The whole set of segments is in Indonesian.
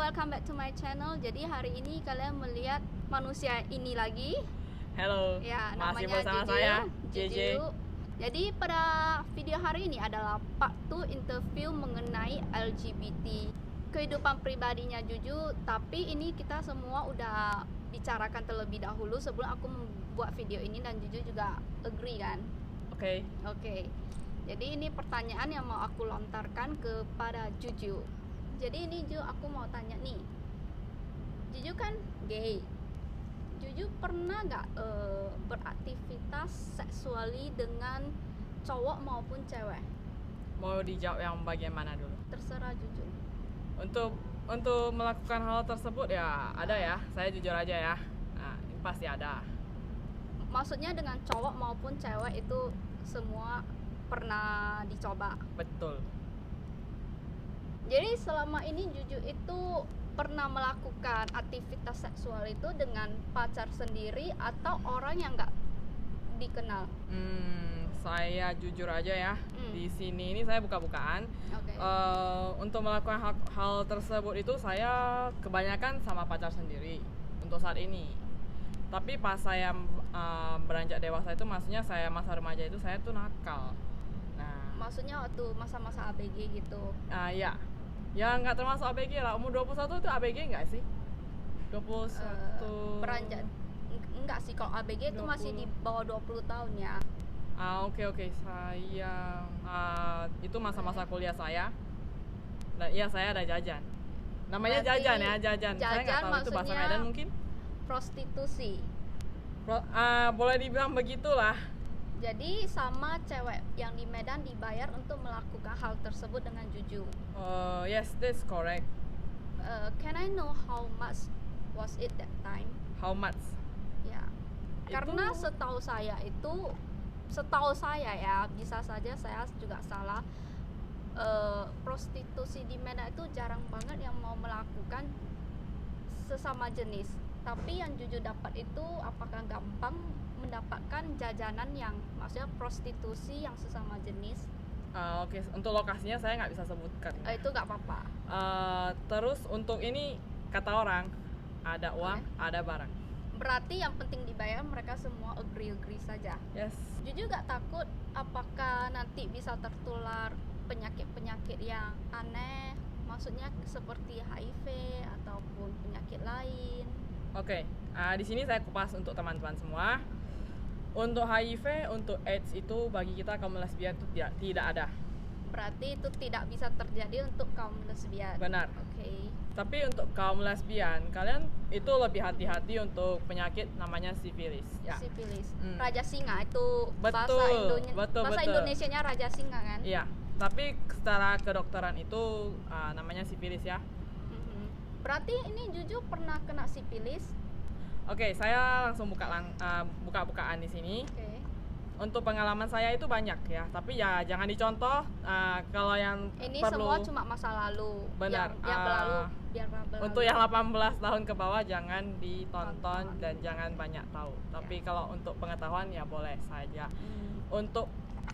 welcome back to my channel. Jadi hari ini kalian melihat manusia ini lagi. Halo, Ya, masih namanya bersama Juju. saya, JJ. Juju. Jadi pada video hari ini adalah part 2 interview mengenai LGBT, kehidupan pribadinya Juju. Tapi ini kita semua udah bicarakan terlebih dahulu sebelum aku membuat video ini, dan Juju juga agree kan? Oke. Oke. Jadi ini pertanyaan yang mau aku lontarkan kepada Juju. Jadi ini Ju, aku mau tanya nih. Juju kan gay. Juju pernah nggak beraktivitas seksuali dengan cowok maupun cewek? Mau dijawab yang bagian mana dulu? Terserah Juju. Untuk melakukan hal tersebut ya ada ya. Saya jujur aja ya. Nah, ini pasti ada. Maksudnya dengan cowok maupun cewek itu semua pernah dicoba. Betul. Jadi selama ini Juju itu pernah melakukan aktivitas seksual itu dengan pacar sendiri atau orang yang nggak dikenal? Saya jujur aja ya. Di sini ini saya buka-bukaan. Oke. Untuk melakukan hal tersebut itu saya kebanyakan sama pacar sendiri untuk saat ini. Tapi pas saya beranjak dewasa itu, maksudnya saya masa remaja itu saya tuh nakal. Nah, Maksudnya waktu masa-masa ABG gitu. ya. Ya nggak termasuk ABG lah. Umur 21 itu ABG nggak sih? 21 Beranjak enggak sih, kalau ABG itu masih di bawah 20 tahun ya. Oke. Saya itu masa-masa kuliah saya. Dan iya, saya ada jajan. Namanya Berarti jajan ya, jajan. Saya nggak tahu itu bahasa maksudnya Medan mungkin. Prostitusi. Boleh dibilang begitulah. Jadi sama cewek yang di Medan dibayar untuk melakukan hal tersebut dengan Juju. Yes, that's correct. Can I know how much was it that time? How much? Ya. Karena setahu saya ya, bisa saja saya juga salah. Prostitusi di Medan itu jarang banget yang mau melakukan sesama jenis. Tapi yang Juju dapat itu apakah gampang mendapatkan jajanan yang maksudnya prostitusi yang sesama jenis? Oke, untuk lokasinya saya nggak bisa sebutkan. Itu nggak apa-apa. Terus untuk ini kata orang ada uang, ada barang. Berarti yang penting dibayar, mereka semua agree saja. Yes. Juju nggak takut apakah nanti bisa tertular penyakit-penyakit yang aneh, maksudnya seperti HIV ataupun penyakit lain? Oke, di sini saya kupas untuk teman-teman semua. Untuk HIV, untuk AIDS itu bagi kita kaum lesbian itu tidak ada. Berarti itu tidak bisa terjadi untuk kaum lesbian. Benar. Oke. Tapi untuk kaum lesbian, kalian itu lebih hati-hati untuk penyakit namanya sifilis. Ya. Sifilis. Raja singa itu Betul, bahasa Indonesianya raja singa kan? Iya. Tapi secara kedokteran itu namanya sifilis ya. Berarti ini Juju pernah kena sifilis? Oke, saya langsung buka-bukaan di sini. Oke. Untuk pengalaman saya itu banyak ya, tapi ya jangan dicontoh. Kalau yang ini perlu, semua cuma masa lalu. benar. Yang berlalu biar berlalu. Untuk yang 18 tahun ke bawah jangan ditonton dan jangan banyak tahu. Tapi kalau untuk pengetahuan ya boleh saja. Untuk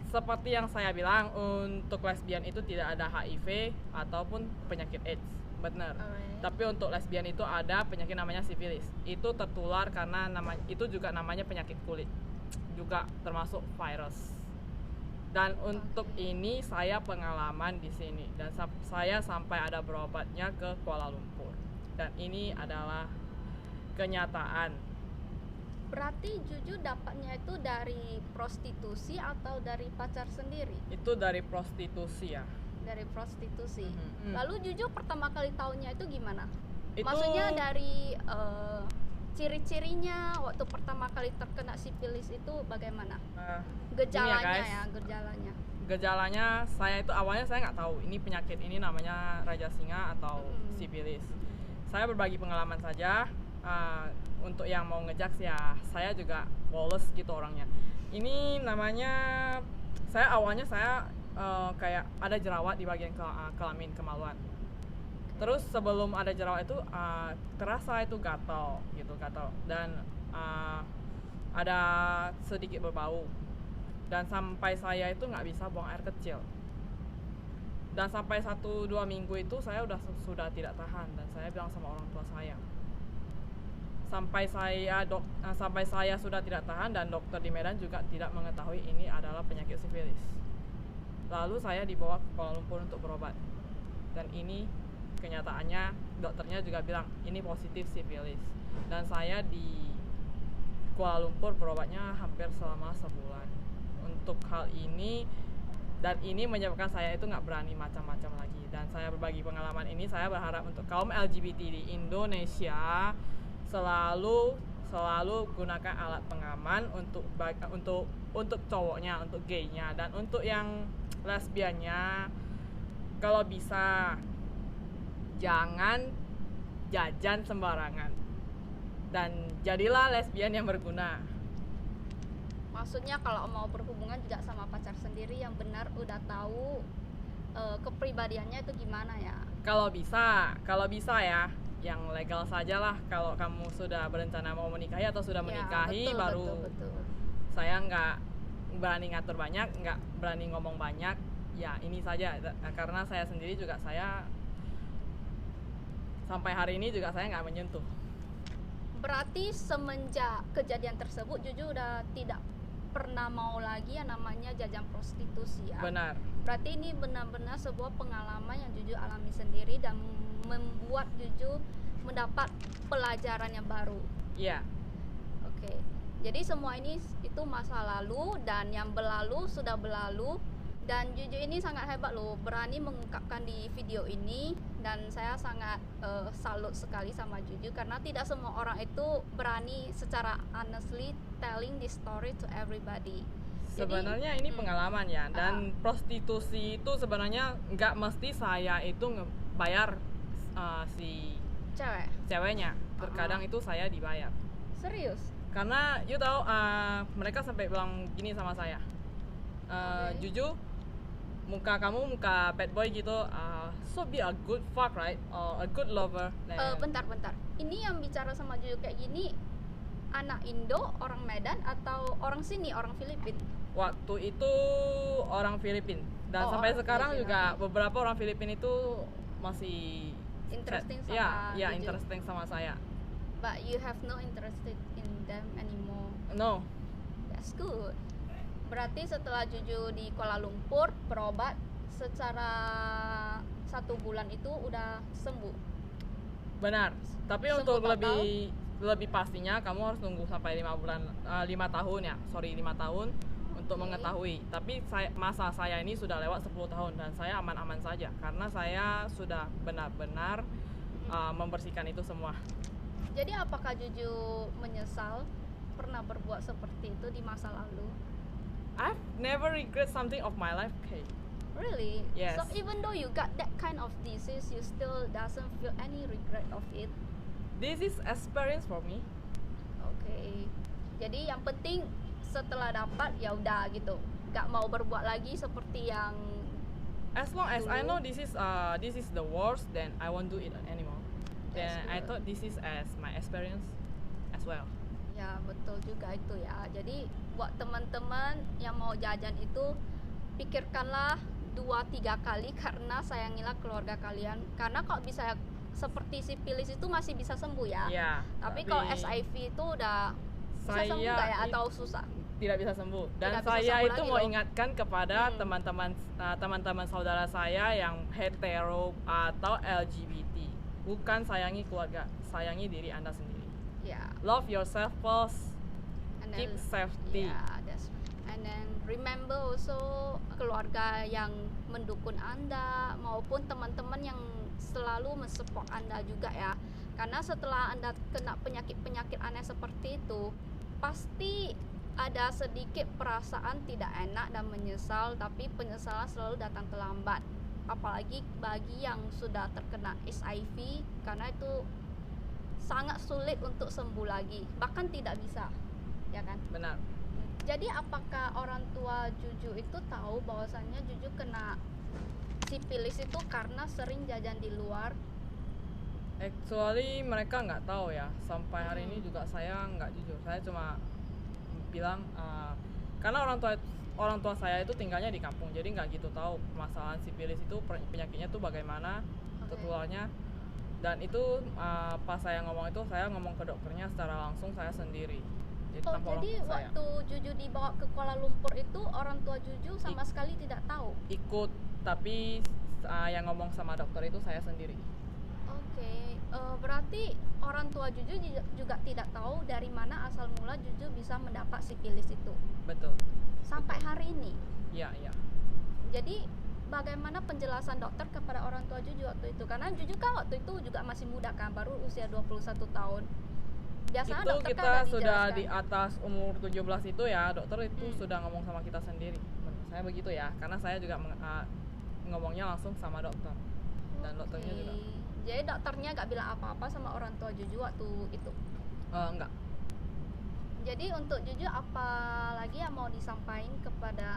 seperti yang saya bilang, untuk lesbian itu tidak ada HIV ataupun penyakit AIDS. Benar. Tapi untuk lesbian itu ada penyakit namanya sifilis. Itu tertular karena itu juga namanya penyakit kulit. Juga termasuk virus. Dan untuk ini saya pengalaman di sini, dan saya sampai ada berobatnya ke Kuala Lumpur. Dan ini adalah kenyataan. Berarti Juju dapatnya itu dari prostitusi atau dari pacar sendiri? Itu dari prostitusi ya. Dari prostitusi. Lalu Juju pertama kali tahunya itu gimana? Itu, maksudnya dari ciri-cirinya waktu pertama kali terkena sifilis itu bagaimana? Gejalanya gejalanya. Gejalanya saya itu awalnya saya nggak tahu ini penyakit ini namanya raja singa atau sifilis. Saya berbagi pengalaman saja. Untuk yang mau ngejaks ya saya juga woles gitu orangnya. Ini namanya awalnya saya kayak ada jerawat di bagian kelamin kemaluan. Terus sebelum ada jerawat itu terasa itu gatal dan ada sedikit berbau, dan sampai saya itu nggak bisa buang air kecil. Dan sampai 1-2 minggu itu saya sudah tidak tahan, dan saya bilang sama orang tua saya. Sampai saya sudah tidak tahan, dan dokter di Medan juga tidak mengetahui ini adalah penyakit sifilis. Lalu saya dibawa ke Kuala Lumpur untuk berobat. Dan ini kenyataannya dokternya juga bilang ini positif sifilis. Dan saya di Kuala Lumpur berobatnya hampir selama sebulan untuk hal ini. Dan ini menyebabkan saya itu nggak berani macam-macam lagi. Dan saya berbagi pengalaman ini, saya berharap untuk kaum LGBT di Indonesia selalu gunakan alat pengaman untuk cowoknya, untuk gaynya, dan untuk yang lesbiannya kalau bisa jangan jajan sembarangan dan jadilah lesbian yang berguna. Maksudnya kalau mau berhubungan juga sama pacar sendiri yang benar udah tahu kepribadiannya itu gimana ya. Kalau bisa ya, yang legal saja lah. Kalau kamu sudah berencana mau menikahi atau sudah menikahi, ya, betul. Saya nggak berani ngatur banyak, nggak berani ngomong banyak. Ya ini saja, karena saya sendiri juga saya sampai hari ini juga saya nggak menyentuh. Berarti semenjak kejadian tersebut Juju udah tidak pernah mau lagi yang namanya jajan prostitusi ya. Benar. Berarti ini benar-benar sebuah pengalaman yang Juju alami sendiri dan membuat Juju mendapat pelajaran yang baru. Iya. Oke. Jadi semua ini itu masa lalu, dan yang berlalu sudah berlalu. Dan Juju ini sangat hebat loh, berani mengungkapkan di video ini, dan saya sangat salut sekali sama Juju karena tidak semua orang itu berani secara honestly telling this story to everybody. Sebenarnya ini pengalaman ya, dan prostitusi itu sebenarnya nggak mesti saya itu ngebayar si ceweknya. Terkadang itu saya dibayar. Serius? Karena you tahu mereka sampai bilang gini sama saya, Juju, muka kamu muka bad boy gitu, so be a good fuck right, or a good lover. Bentar. Ini yang bicara sama Juju kayak gini anak Indo, orang Medan, atau orang sini, orang Filipin? Waktu itu orang Filipin, dan sampai sekarang Filipin, juga beberapa orang Filipin itu masih interesting sama ya interesting sama saya. But you have no interested in them anymore? No. That's good. Berarti setelah Juju di Kuala Lumpur berobat secara 1 bulan itu udah sembuh? Benar. Tapi sembuh untuk total? lebih pastinya kamu harus tunggu sampai 5 tahun ya. 5 tahun untuk mengetahui. Tapi masa saya ini sudah lewat 10 tahun dan saya aman-aman saja karena saya sudah benar-benar membersihkan itu semua. Jadi apakah Juju menyesal pernah berbuat seperti itu di masa lalu? I've never regret something of my life, Kay. Really? Yes. So even though you got that kind of disease, you still doesn't feel any regret of it? This is experience for me. Okay. Jadi yang penting setelah dapat ya udah gitu, nggak mau berbuat lagi seperti yang as long as dulu. I know this is the worst, then I won't do it anymore. Then I thought this is as my experience as well. Ya betul juga itu ya. Jadi buat teman-teman yang mau jajan itu pikirkanlah 2-3 kali karena sayangilah keluarga kalian. Karena kok bisa seperti sifilis itu masih bisa sembuh ya. Ya. Tapi kalau HIV itu udah bisa sembuh nggak ya atau susah? Tidak bisa sembuh. Dan saya itu mau ingatkan kepada teman-teman saudara saya yang hetero atau LGBT. Bukan sayangi keluarga, sayangi diri Anda sendiri. Yeah. Love yourself first. And keep safety. Yeah, that's right. And then remember also keluarga yang mendukung Anda maupun teman-teman yang selalu mensupport Anda juga ya. Karena setelah Anda kena penyakit-penyakit aneh seperti itu, pasti ada sedikit perasaan tidak enak dan menyesal, tapi penyesalan selalu datang terlambat. Apalagi bagi yang sudah terkena HIV, karena itu sangat sulit untuk sembuh lagi, bahkan tidak bisa, ya kan? Benar. Jadi apakah orang tua Juju itu tahu bahwasannya Juju kena sifilis itu karena sering jajan di luar? Actually mereka nggak tahu ya, sampai hari ini juga saya nggak jujur. Saya cuma bilang karena orang tua orang tua saya itu tinggalnya di kampung, jadi nggak gitu tahu permasalahan sifilis itu penyakitnya tuh bagaimana tertularnya. Dan itu pas saya ngomong ke dokternya secara langsung saya sendiri. Jadi, jadi waktu Juju dibawa ke Kuala Lumpur itu orang tua Juju sama sekali tidak tahu? Ikut, tapi yang ngomong sama dokter itu saya sendiri. Oke, berarti orang tua Juju juga tidak tahu dari mana asal mula Juju bisa mendapat sifilis itu? Betul. Sampai hari ini? Iya. Jadi bagaimana penjelasan dokter kepada orang tua Juju waktu itu? Karena Juju kan waktu itu juga masih muda kan, baru usia 21 tahun. Biasanya itu dokter kita kan sudah di atas umur 17 itu ya, dokter itu sudah ngomong sama kita sendiri. Saya begitu ya, karena saya juga ngomongnya langsung sama dokter. Dan dokternya juga. Jadi dokternya gak bilang apa-apa sama orang tua Juju waktu itu? Enggak. Jadi untuk Juju apa lagi yang mau disampaikan kepada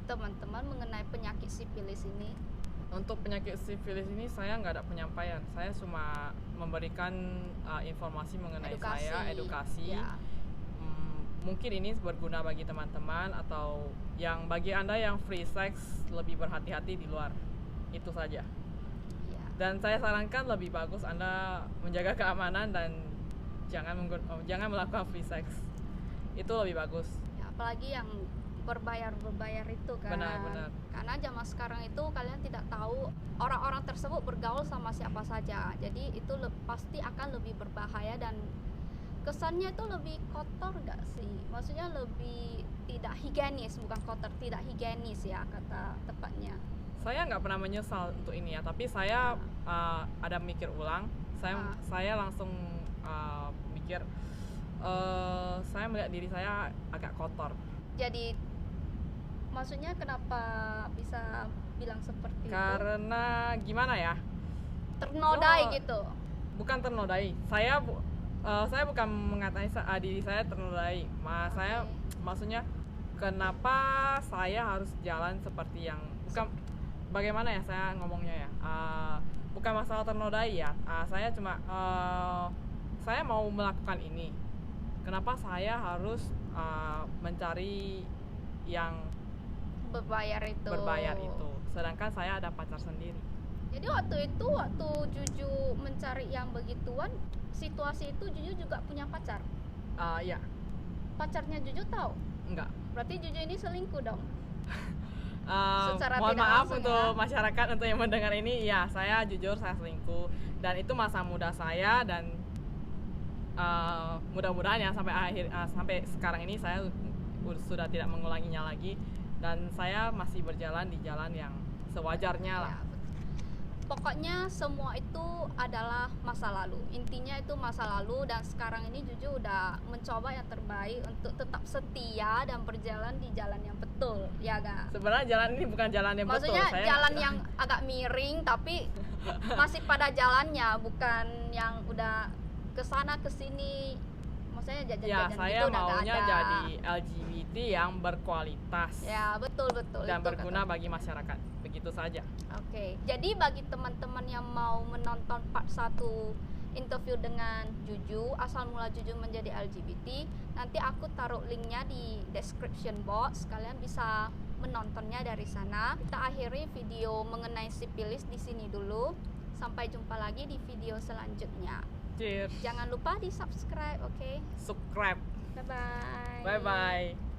teman-teman mengenai penyakit sifilis ini? Untuk penyakit sifilis ini saya nggak ada penyampaian, saya cuma memberikan informasi mengenai edukasi. Ya. Mungkin ini berguna bagi teman-teman atau yang bagi Anda yang free sex lebih berhati-hati di luar, itu saja. Ya. Dan saya sarankan lebih bagus Anda menjaga keamanan dan jangan melakukan free sex, itu lebih bagus. Ya, apalagi yang berbayar itu kan. Benar. Karena zaman sekarang itu kalian tidak tahu orang-orang tersebut bergaul sama siapa saja. Jadi itu pasti akan lebih berbahaya dan kesannya itu lebih kotor gak sih? Maksudnya lebih tidak higienis, bukan kotor, tidak higienis ya kata tepatnya. Saya nggak pernah menyesal untuk ini ya, tapi saya ada mikir ulang. Saya langsung mikir saya melihat diri saya agak kotor. Jadi maksudnya kenapa bisa bilang seperti itu? Karena gimana ya? Ternodai gitu? Bukan ternodai. Saya bukan mengatakan diri saya ternodai. Saya maksudnya kenapa saya harus jalan seperti yang bukan bagaimana ya saya ngomongnya ya? Bukan masalah ternodai ya. Saya cuma saya mau melakukan ini. Kenapa saya harus mencari yang berbayar itu, sedangkan saya ada pacar sendiri. Jadi waktu Juju mencari yang begituan, situasi itu Juju juga punya pacar? Iya. Pacarnya Juju tahu? Enggak. Berarti Juju ini selingkuh dong? Mohon maaf untuk masyarakat untuk yang mendengar ini, ya saya jujur saya selingkuh dan itu masa muda saya dan mudah-mudahan ya sampai sekarang ini saya sudah tidak mengulanginya lagi dan saya masih berjalan di jalan yang sewajarnya lah. Pokoknya semua itu adalah masa lalu. Intinya itu masa lalu dan sekarang ini Juju udah mencoba yang terbaik untuk tetap setia dan berjalan di jalan yang betul, ya gak? Sebenarnya jalan ini bukan jalan yang maksudnya betul. Maksudnya jalan yang agak miring tapi masih pada jalannya, bukan yang udah kesana kesini. Maksudnya jajan-jajan gitu saya maunya jadi LGBT yang berkualitas. Ya, betul. Dan berguna bagi masyarakat. Begitu saja. Oke. Jadi bagi teman-teman yang mau menonton part 1 interview dengan Juju, asal mula Juju menjadi LGBT, nanti aku taruh linknya di description box. Kalian bisa menontonnya dari sana. Kita akhiri video mengenai sifilis di sini dulu. Sampai jumpa lagi di video selanjutnya. Cheers. Jangan lupa di subscribe, oke? Subscribe. Bye bye. Bye bye.